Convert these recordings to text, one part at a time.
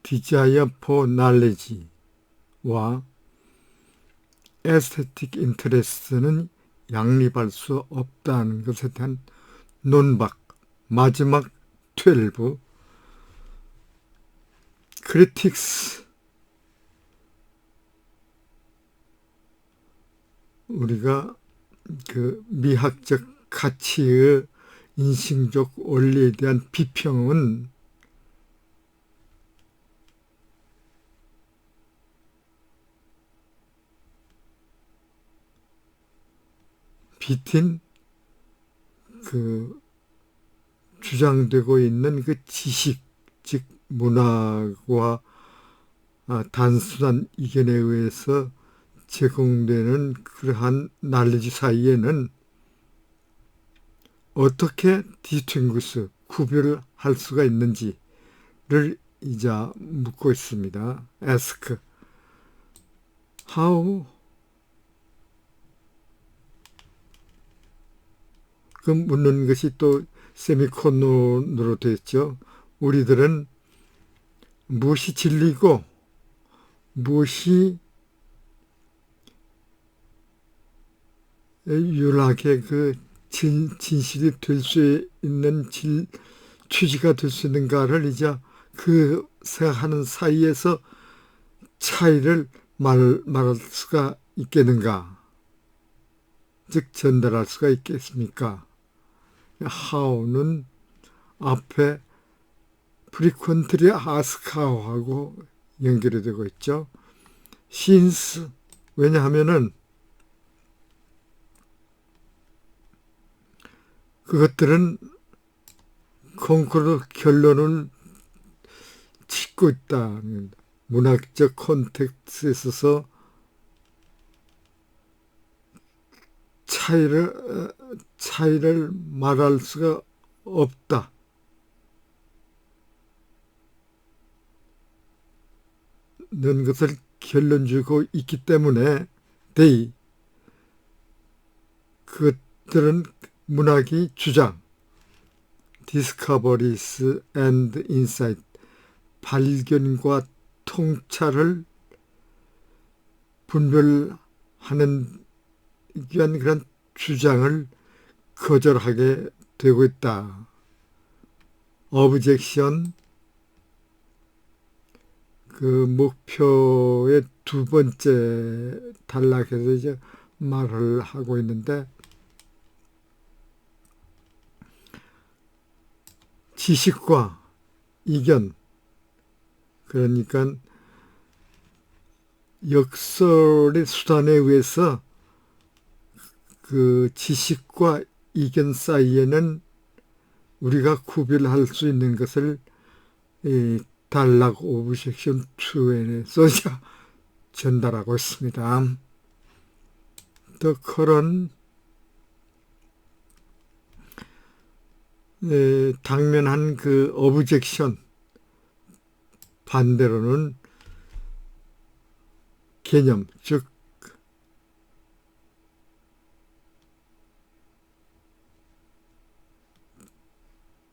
desire for knowledge와 aesthetic interest는 양립할 수 없다는 것에 대한 논박, 마지막 12, critics, 우리가 그 미학적 가치의 인식적 원리에 대한 비평은 비틴 그 주장되고 있는 그 지식, 즉 문학과 단순한 이견에 의해서 제공되는 그러한 난리지 사이에는 어떻게 distinguish, 구별을 할 수가 있는지를 이제 묻고 있습니다. ask, how, 그 묻는 것이 또 세미콜론으로 되어 있죠. 우리들은 무엇이 진리고 무엇이 유일하게 그 진실이 될 수 있는 취지가 될 수 있는가를 이제 그 생각하는 사이에서 차이를 말할 수가 있겠는가, 즉 전달할 수가 있겠습니까? how는 앞에 frequently ask how하고 연결이 되고 있죠. since, 왜냐하면은 그것들은 콩쿠르 결론을 짓고 있다. 문학적 콘텍스트에 있어서 차이를 말할 수가 없다. 는 것을 결론 주고 있기 때문에 그것들은 문학이 주장, discoveries and insight, 발견과 통찰을 분별하는 위한 그런 주장을 거절하게 되고 있다. objection, 그 목표의 두 번째 단락에서 이제 말을 하고 있는데, 지식과 이견, 그러니까 역설의 수단에 의해서 그 지식과 이견 사이에는 우리가 구별할 수 있는 것을 이 단락 오브젝션 2에서 전달하고 있습니다. The current, 당면한 그 오브젝션 반대로는 개념, 즉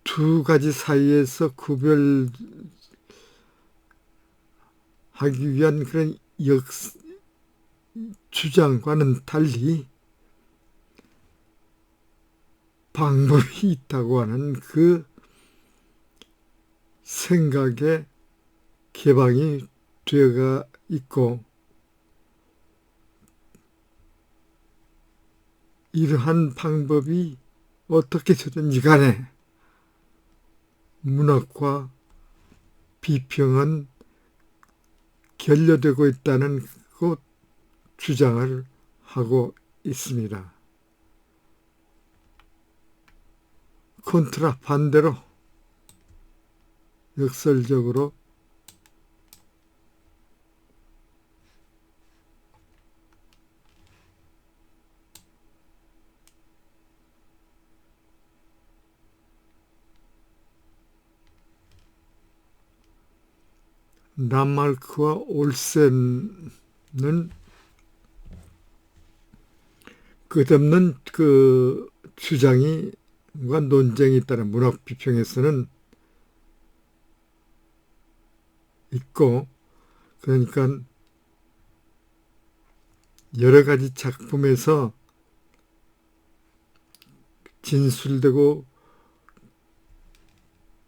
두 가지 사이에서 구별하기 위한 그런 주장과는 달리 방법이 있다고 하는 그 생각에 개방이 되어가 있고, 이러한 방법이 어떻게 되든지 간에 문학과 비평은 결여되고 있다는 그 주장을 하고 있습니다. 콘트라, 반대로 역설적으로 람마르크와 올센은 끝없는 그 주장과 논쟁이 있다는 문학 비평에서는 있고, 그러니까 여러 가지 작품에서 진술되고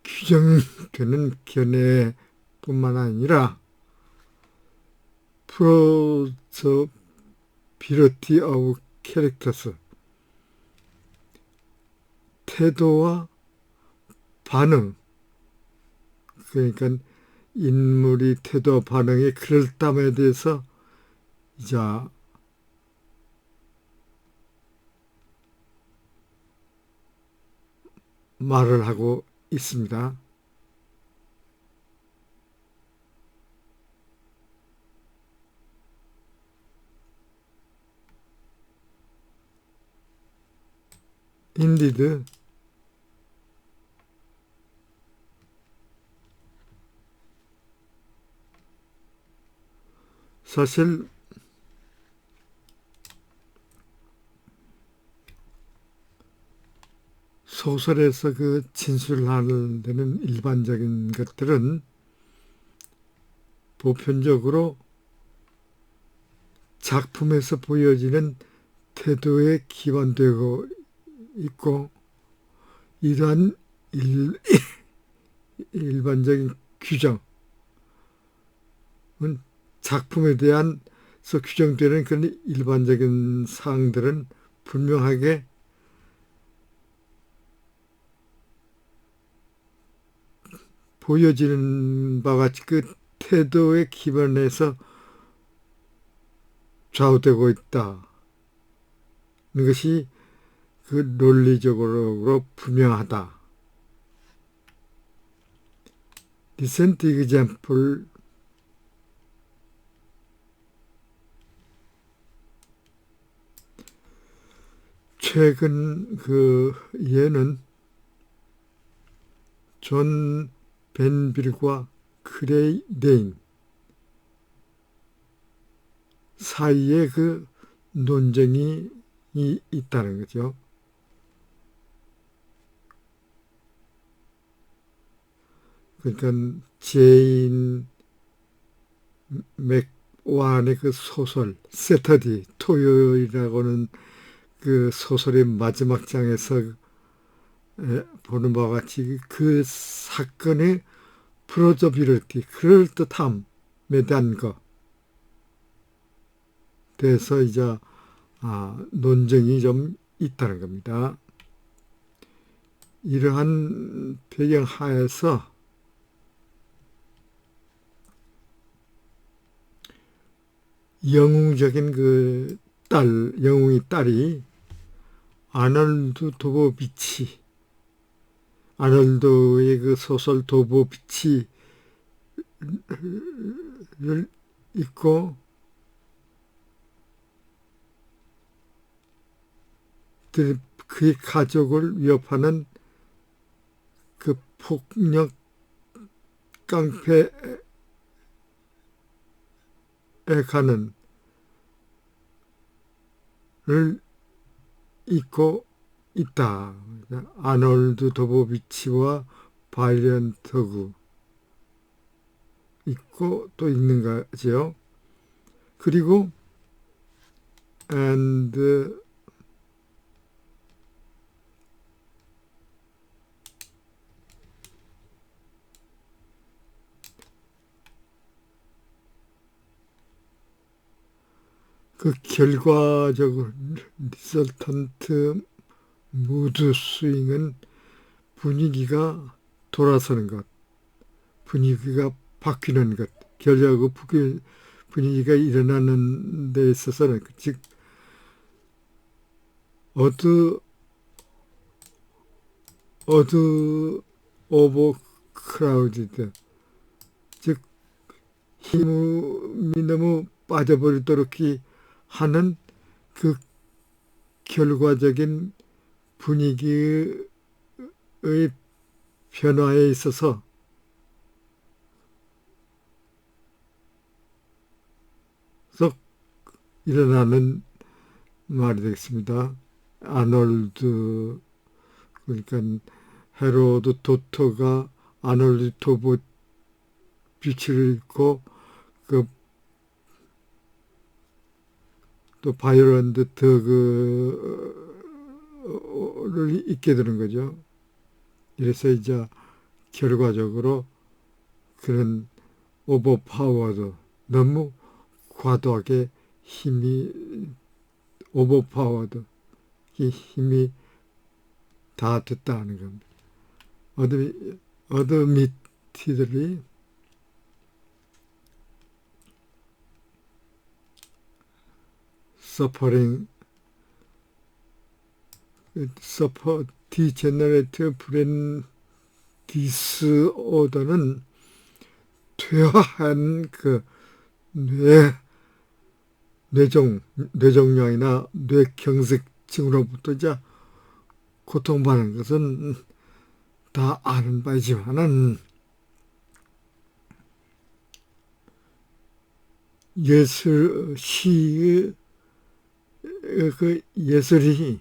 규정되는 견해뿐만 아니라 plausibility of characters, 태도와 반응, 그러니까 인물이 태도와 반응의 그럴듯함에 대해서 이제 말을 하고 있습니다. Indeed, 사실 소설에서 그 진술하는 데는 일반적인 것들은 보편적으로 작품에서 보여지는 태도에 기반되고 있고, 이러한 일반적인 규정은 작품에 대한 규정되는 그런 일반적인 사항들은 분명하게 보여지는 바와 같이 그 태도에 기반해서 좌우되고 있다는 것이 그 논리적으로 분명하다. Recent example, 최근 그 예는 존 벤빌과 크레이 레인 사이에 그 논쟁이 있다는 거죠. 그러니까 제인 맥완의 그 소설 세터디, 토요일이라고는 그 소설의 마지막 장에서 보는 바와 같이 그 사건의 프로저비리티, 그럴듯함에 대한 것 대해서 이제 논쟁이 좀 있다는 겁니다. 이러한 배경 하에서 영웅적인 그 영웅의 딸이 아놀드 도보비치, 아놀드의 그 소설 도보비치를 읽고 그의 가족을 위협하는 그 폭력 깡패에 가는 를 읽고 있다. 아놀드 도보비치와 바이런트 그 있고 또 읽는 거죠. 그리고 and 그 결과적으로 리설턴트 무드 스윙은 분위기가 돌아서는 것, 분위기가 바뀌는 것, 결과적으로 분위기가 일어나는 데 있어서는 즉 어드 오버 크라우디드, 즉 힘이 너무 빠져버리도록 하는 그 결과적인 분위기의 변화에 있어서 일어나는 말이 되겠습니다. 아놀드, 그러니까 헤로드 도터가 아놀드 빛을 잃고 그 또 바이올런트 더그를 잊게 되는 거죠. 이래서 이제 결과적으로 그런 오버파워드, 너무 과도하게 오버파워드, 힘이 다 됐다는 겁니다. 어드미티들이 디제너레이티브 브레인 디스오더는 퇴화한 그 뇌종양이나 뇌경색증으로부터 이제 고통받는 것은 다 아는 바이지만은 시의 그 예술이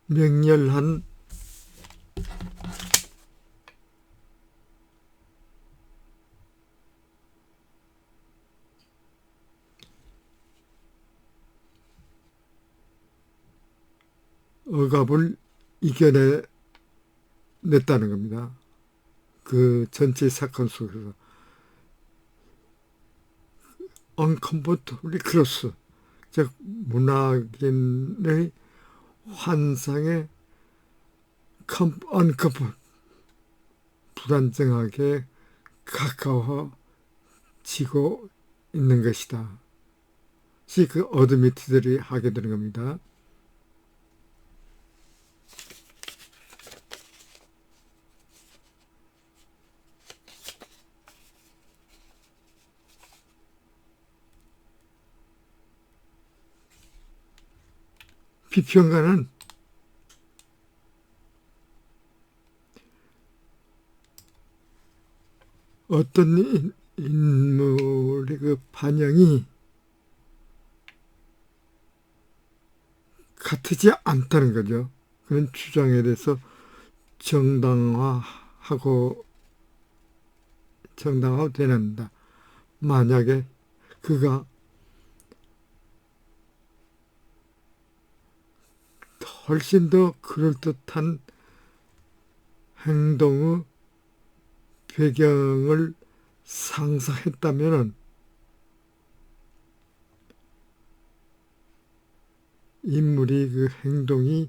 맹렬한 억압을 이겨냈다는 겁니다. 그 전체 사건 속에서 uncomfortably close, 즉 문학인의 환상에 불안정하게 가까워지고 있는 것이다. 그 어드미트들이 하게 되는 겁니다. 비평가는 어떤 인물의 그 반영이 같지 않다는 거죠. 그런 주장에 대해서 정당화하고 되는다. 만약에 그가 훨씬 더 그럴듯한 행동의 배경을 상상했다면 인물이 그 행동이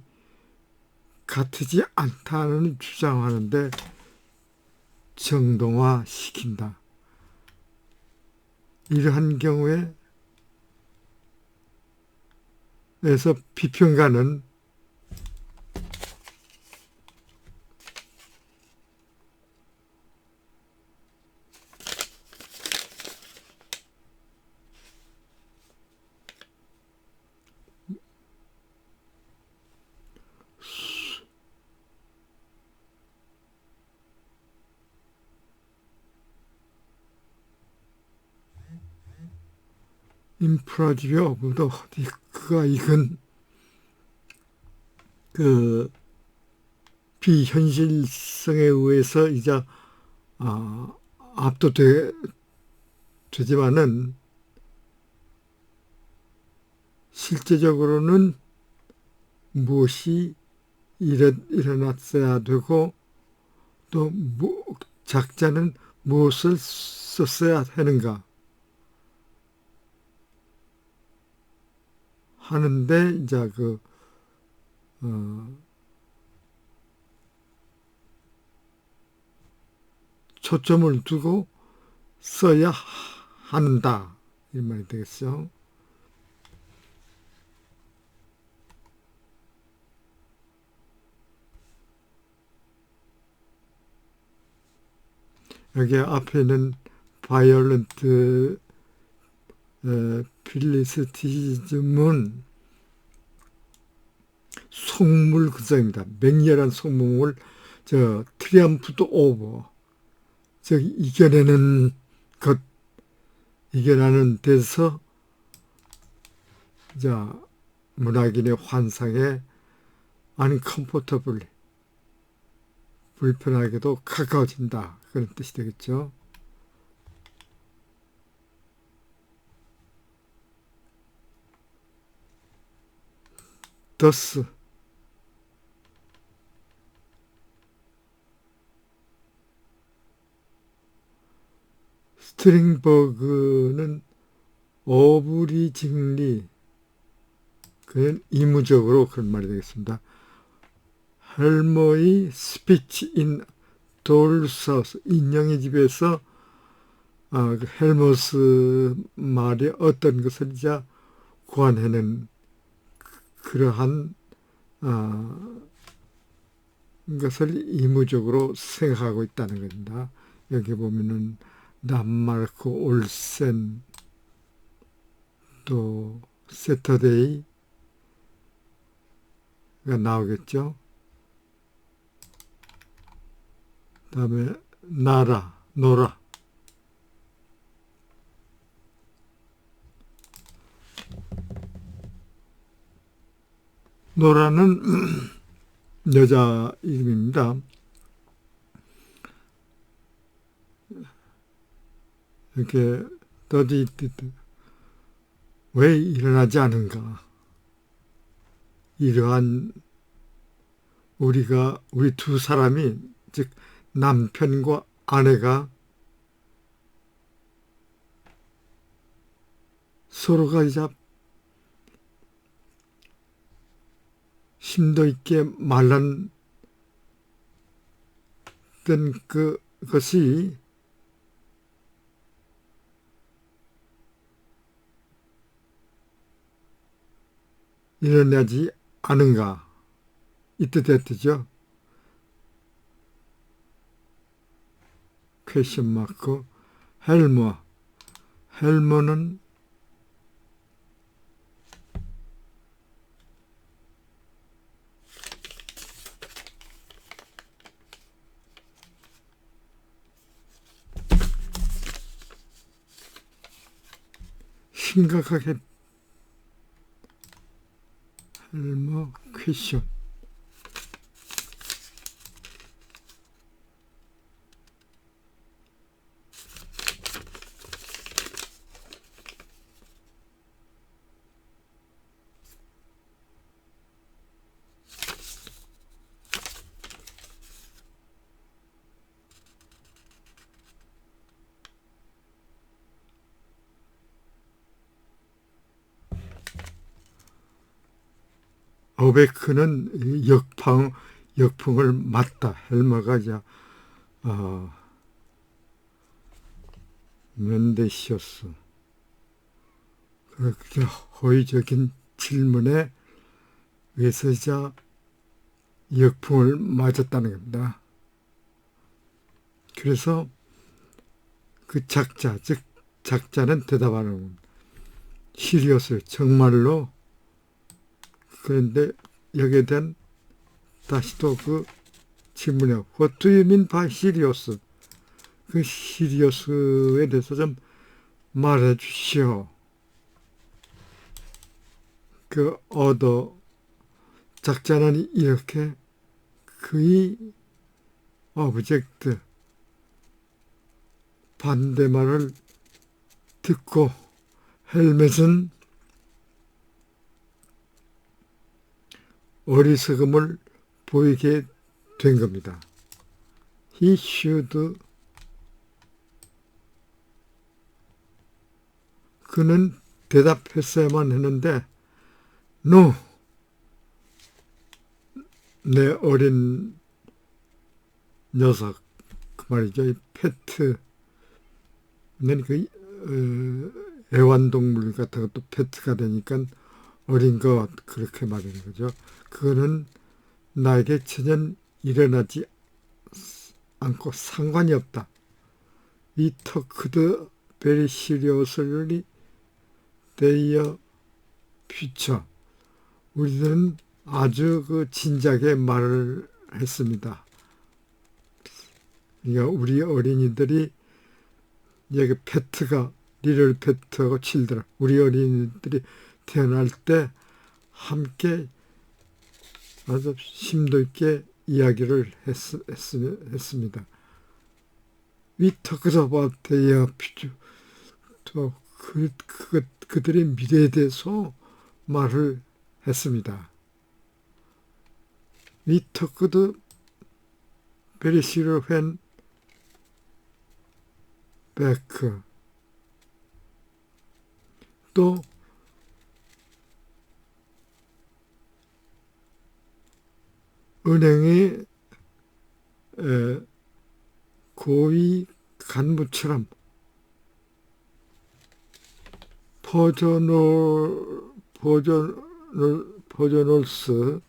같지 않다는 주장하는데 정당화시킨다. 이러한 경우에 에서 비평가는 임프라지비 오브 더 디크가 익은 그 비현실성에 의해서 이제 압도되지만은 실제적으로는 무엇이 일어났어야 되고 또 작자는 무엇을 썼어야 하는가 하는데 이제 초점을 두고 써야 한다 이 말이 되겠죠. 여기 앞에는 바이올런트 필리스티즘은 속물 근성입니다. 맹렬한 속물을 트리엄프도 오버, 즉 이겨내는 데서 문학인의 환상에 uncomfortably 불편하게도 가까워진다. 그런 뜻이 되겠죠. thus 스트링버그는 어불이직리, 그는 의무적으로 그런 말이 되겠습니다. 헬머의 스피치 인 돌서스, 인형의 집에서 그 헬머스 말이 어떤 것을 이제 구안해낸 그러한 것을 의무적으로 생각하고 있다는 겁니다. 여기 보면은 람마르크 올센, 또 세터데이가 나오겠죠. 그 다음에 노라. 노라는 여자 이름입니다. 이렇게 왜 일어나지 않은가? 이러한 우리 두 사람이, 즉 남편과 아내가 서로가 이제 심도 있게 말랐던 그것이 일어나지 않은가, 이 뜻이었죠. 퀘션 마크. 헬머는 심각하게, 헬머 퀘션. 어베크는 역풍을 맞다. 헬머가 이제 면대시였어. 그렇게 호의적인 질문에 의해서 이제 역풍을 맞았다는 겁니다. 그래서 그 작자, 즉 작자는 대답하는 겁니다. 시리어스, 정말로. 그런데 여기에 대한 다시 또 그 질문에 What do you mean by serious? 그 시리어스에 대해서 좀 말해 주시오. 그 작자는 이렇게 그의 오브젝트, 반대말을 듣고 헬멧은 어리석음을 보이게 된 겁니다. He should, 그는 대답했어야만 했는데 No, 내 어린 녀석, 그 말이죠. 이 페트는 애완동물 같은 것도 페트가 되니까 어린 것, 그렇게 말하는 거죠. 그거는 나에게 전혀 일어나지 않고 상관이 없다. We talked very seriously their future. 우리들은 아주 진작에 말을 했습니다. 그러니까 우리 어린이들이 여기 페트가, 리를 페트하고 칠드라, 우리 어린이들이 태어날 때 함께 아주 심도 있게 이야기를 했습니다. We talked about their future. 또 그들의 미래에 대해서 말을 했습니다. We talked very serious when back. 또 은행의 고위 간부처럼 버저널스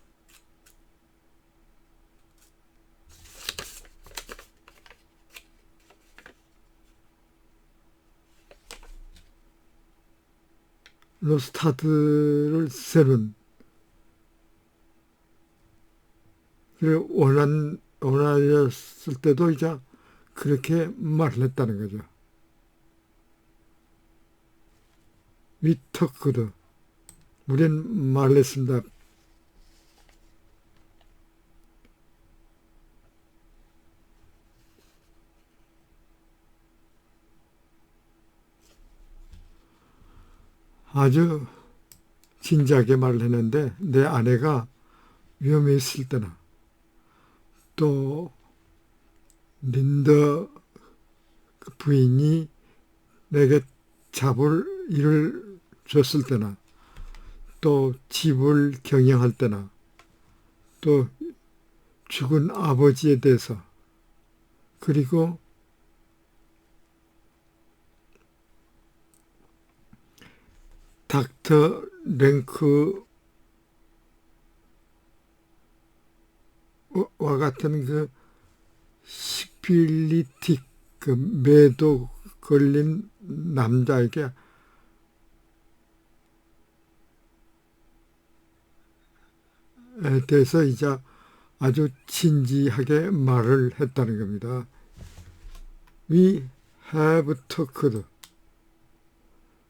노스타드를 세는 원하였을 때도 이제 그렇게 말을 했다는 거죠. 위터크드 우린 말을 했습니다. 아주 진지하게 말을 했는데 내 아내가 위험해 있을 때나 또 린더 부인이 내게 잡을 일을 줬을 때나 또 집을 경영할 때나 또 죽은 아버지에 대해서 그리고 닥터 랭크와 같은 그 시필리틱 그 매도 걸린 남자에게 대해서 이제 아주 진지하게 말을 했다는 겁니다. We have talked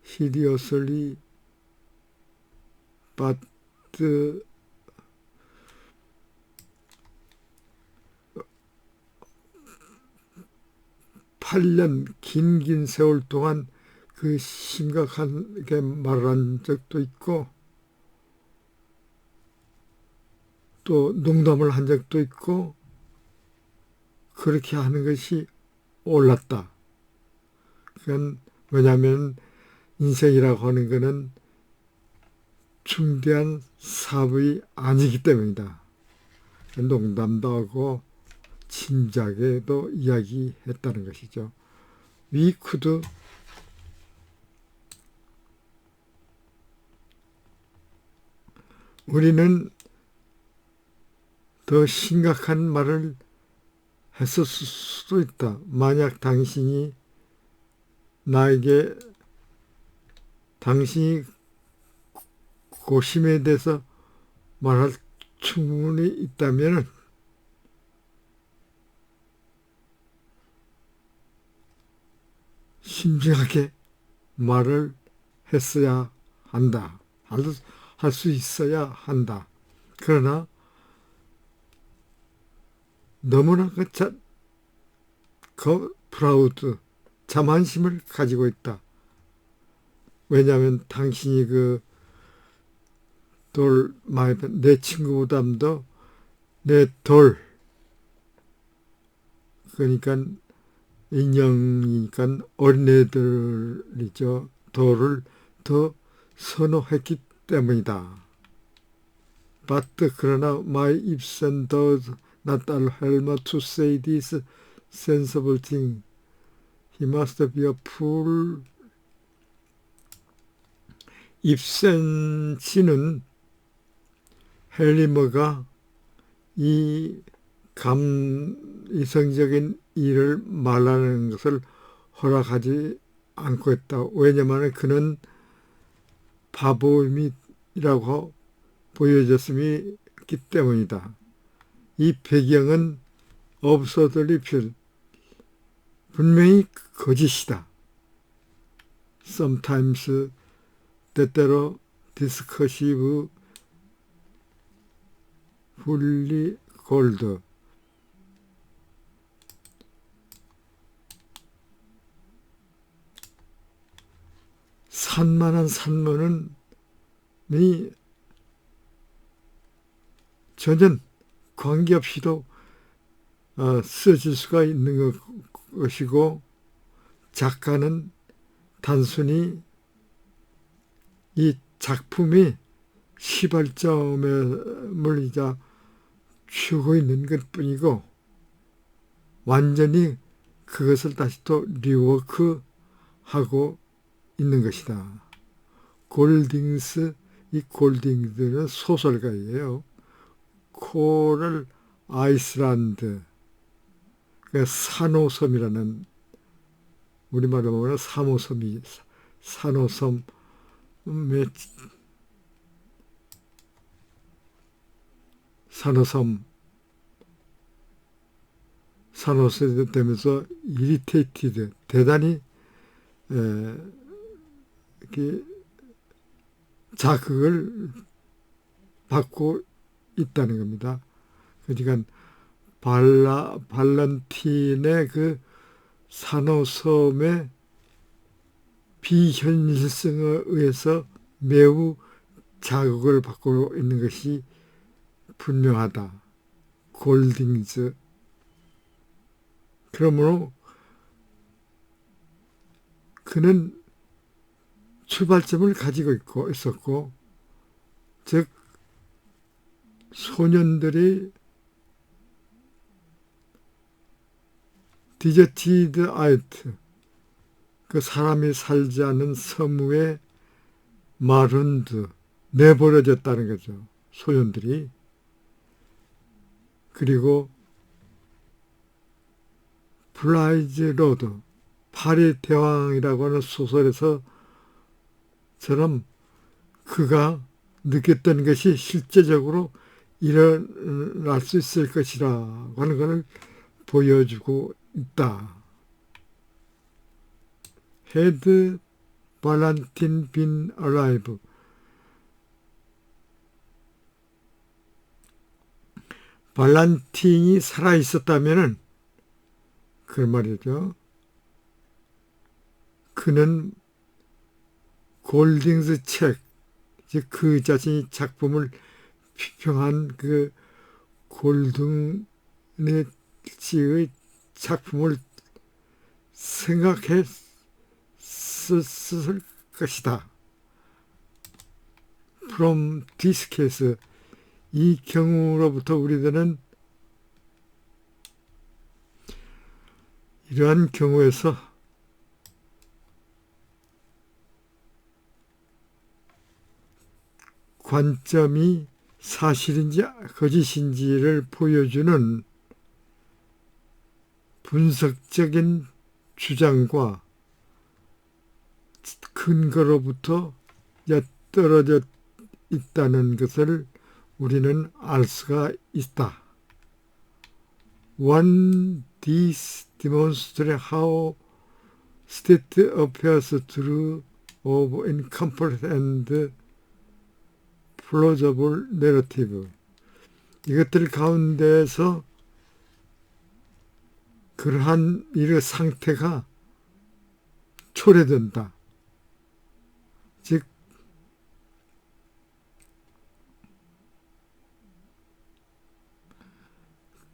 seriously but 8년 긴 세월 동안 그 심각하게 말을 한 적도 있고 또 농담을 한 적도 있고 그렇게 하는 것이 옳았다. 그건 왜냐하면 인생이라고 하는 것은 중대한 사업이 아니기 때문이다. 농담도 하고 진지하게도 이야기했다는 것이죠. We could 우리는 더 심각한 말을 했을 수도 있다. 만약 당신이 나에게 당신이 고심에 대해서 말할 충분히 있다면 심중하게 말을 했어야 한다. 할 수 있어야 한다. 그러나 너무나 프라우드, 자만심을 가지고 있다. 왜냐하면 당신이 내 친구보다도 내 그러니까 인형이니까 어린애들이죠. 돌을 더 선호했기 때문이다. But 그러나 my Ibsen does not allow Helmer to say this sensible thing. He must be a fool. 입센 씨는 헬리머가 이 이성적인 일을 말하는 것을 허락하지 않고 있다. 왜냐하면 그는 바보임이라고 보여졌음이기 때문이다. 이 배경은 없어들이 분명히 거짓이다. Sometimes 때때로 디스커시브 fully 골드. 산만한 산문은 전혀 관계없이도 쓰여질 수가 있는 것이고, 작가는 단순히 이 작품이 시발점을 이제 주고 있는 것뿐이고, 완전히 그것을 다시 또 리워크하고 있는 것이다. 골딩스, 이 골딩스는 소설가예요. 코럴 아이슬란드, 그러니까 산호섬이라는, 우리말로 보면 산호섬의 산호섬 되면서 이리테이티드, 대단히 자극을 받고 있다는 겁니다. 그러니까 발란틴의 그 산호섬의 비현실성에 의해서 매우 자극을 받고 있는 것이 분명하다. 골딩즈. 그러므로 그는 출발점을 가지고 있었고, 즉 소년들이 디저티드 아이트, 그 사람이 살지 않은 섬의 마룬드, 내버려졌다는 거죠. 소년들이. 그리고 블라이즈 로드, 파리 대왕이라고 하는 소설에서 처럼 그가 느꼈던 것이 실제적으로 일어날 수 있을 것이라고 하는 것을 보여주고 있다. Had Valentine been alive? 발란틴이 살아있었다면 그 말이죠. 그는 골딩스 책, 즉 그 자신이 작품을批평한 그 골딩의 작품을 생각했을 것이다. From this case, 이 경우로부터 우리들은 이러한 경우에서 관점이 사실인지 거짓인지를 보여주는 분석적인 주장과 근거로부터 떨어져 있다는 것을 우리는 알 수가 있다. One, this demonstrates how state appears true of incomplete and plausible narrative. 이것들 가운데에서 그러한 일의 상태가 초래된다. 즉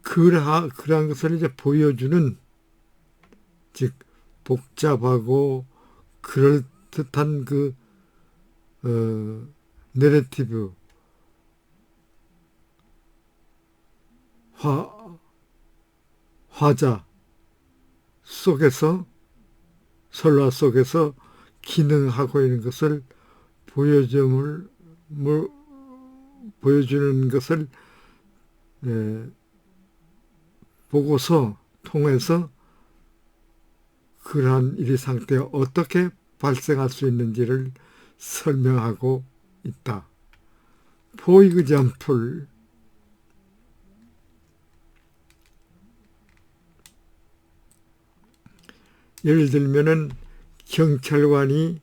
그러한 것을 이제 보여주는, 즉 복잡하고 그럴듯한 그 내러티브, 화자 속에서, 설화 속에서 기능하고 있는 것을 보여주는 것을 보고서 통해서 그러한 일의 상태가 어떻게 발생할 수 있는지를 설명하고 있다. For example, 예를 들면은 경찰관이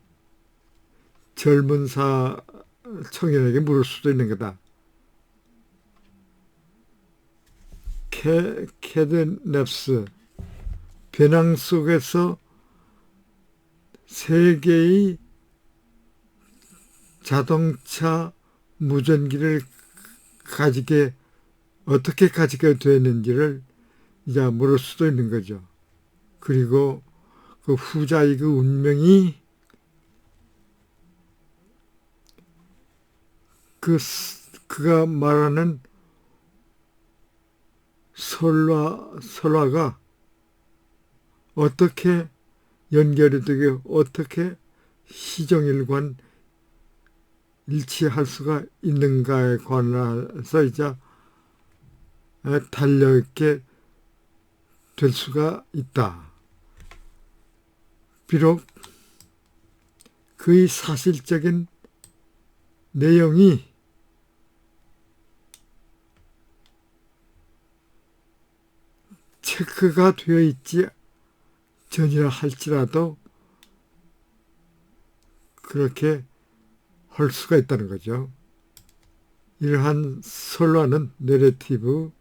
젊은 청년에게 물을 수도 있는 거다. 캐드냅스, 배낭 속에서 세 개의 자동차 무전기를 어떻게 가지게 되는지를 이제 물을 수도 있는 거죠. 그리고 그 후자의 그 운명이 그가 말하는 설화가 어떻게 연결이 되게 어떻게 시종일관 일치할 수가 있는가에 관해서 이제 달려있게 될 수가 있다. 비록 그의 사실적인 내용이 체크가 되어 있지 전이라 할지라도 그렇게 할 수가 있다는 거죠. 이러한 설화는 내러티브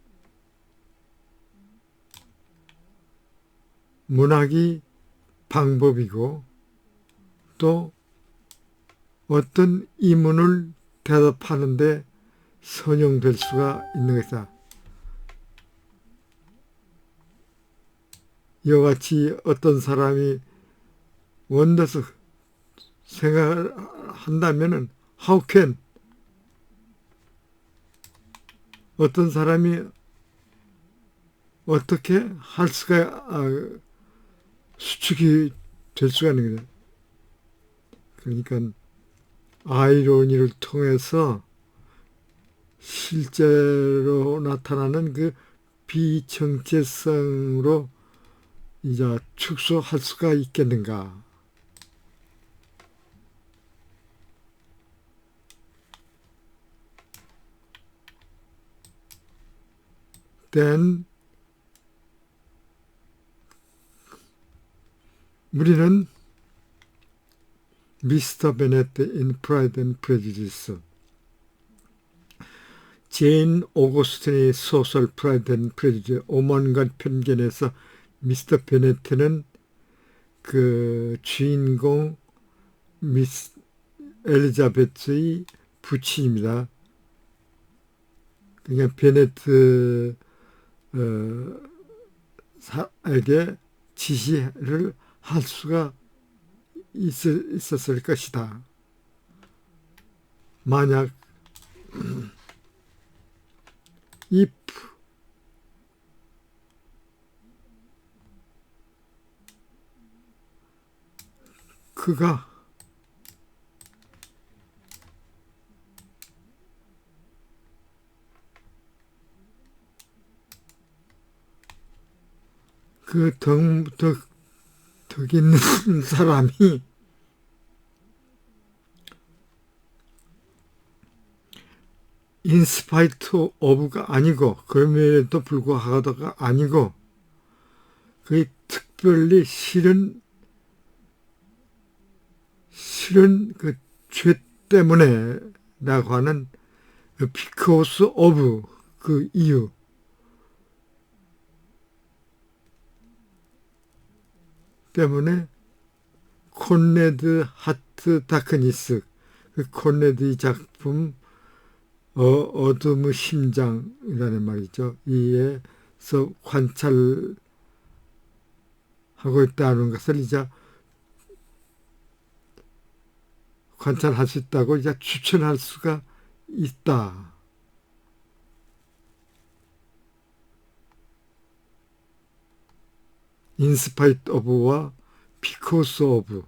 문학의 방법이고 또 어떤 이문을 대답하는데 선용될 수가 있는 것이다. 이와 같이 어떤 사람이 원더스 생각을 한다면은 how can 어떤 사람이 어떻게 할 수가 수축이 될 수가 있는 거죠. 그러니까 아이러니를 통해서 실제로 나타나는 그 비정체성으로 이제 축소할 수가 있겠는가. then 우리는 미스터 베네트 in Pride and Prejudice 제인 오거스틴의 소설 Pride and Prejudice 오만과 편견에서 미스터 베네트는 그 주인공 미스 엘리자베스의 부친입니다. 그러니까 베네트 에게 지시를 할 수가 있었을 것이다. 만약 if 그가 그 덕 있는 사람이 인스파이트 오브가 아니고 그럼에도 불구하고가 아니고 그 특별히 싫은 그 죄 때문에 라고 하는 because of 그 이유 때문에 콘레드 하트 다크니스 그 콘레드의 작품 어둠의 심장이라는 말이죠. 이에서 관찰하고 있다는 것을 이제 관찰할 수 있다고 이제 추천할 수가 있다. 인스파이트 오브와 비코스 오브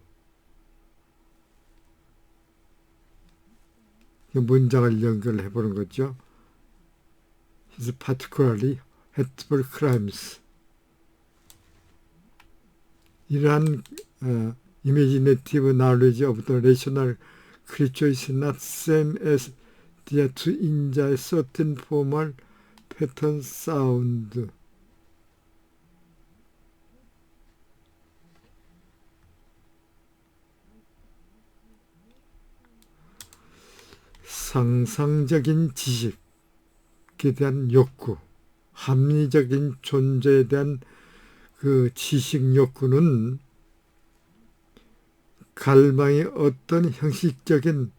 문장을 연결해 보는 거죠. His particularly hateful crimes. 이러한 imaginative knowledge of the rational creature is not same as the to enjoy certain formal pattern sound. 상상적인 지식에 대한 욕구, 합리적인 존재에 대한 그 지식 욕구는 갈망의 어떤 형식적인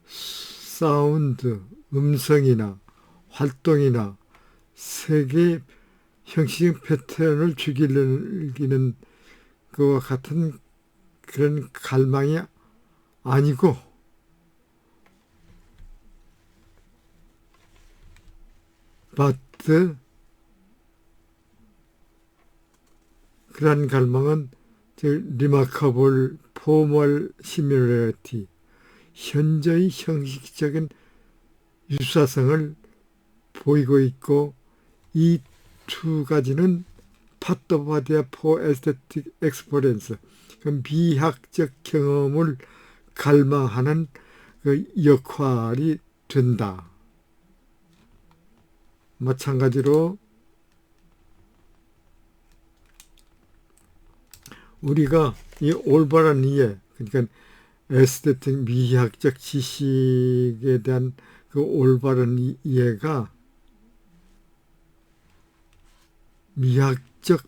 사운드, 음성이나 활동이나 세계의 형식 패턴을 죽이는 그와 같은 그런 갈망이 아니고 but 그런 갈망은 remarkable formal similarity, 현저히 형식적인 유사성을 보이고 있고, 이 두 가지는 part of their for aesthetic experience, 미학적 경험을 갈망하는 그 역할이 된다. 마찬가지로 우리가 이 올바른 이해, 그러니까 에스테틱 미학적 지식에 대한 그 올바른 이해가 미학적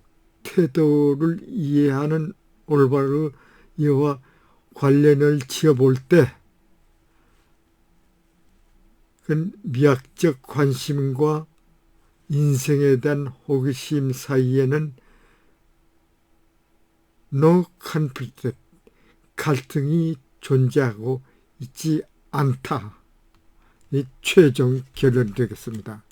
태도를 이해하는 올바른 이해와 관련을 지어볼 때 그 미학적 관심과 인생에 대한 호기심 사이에는 no conflict, 갈등이 존재하고 있지 않다. 이 최종 결론이 되겠습니다.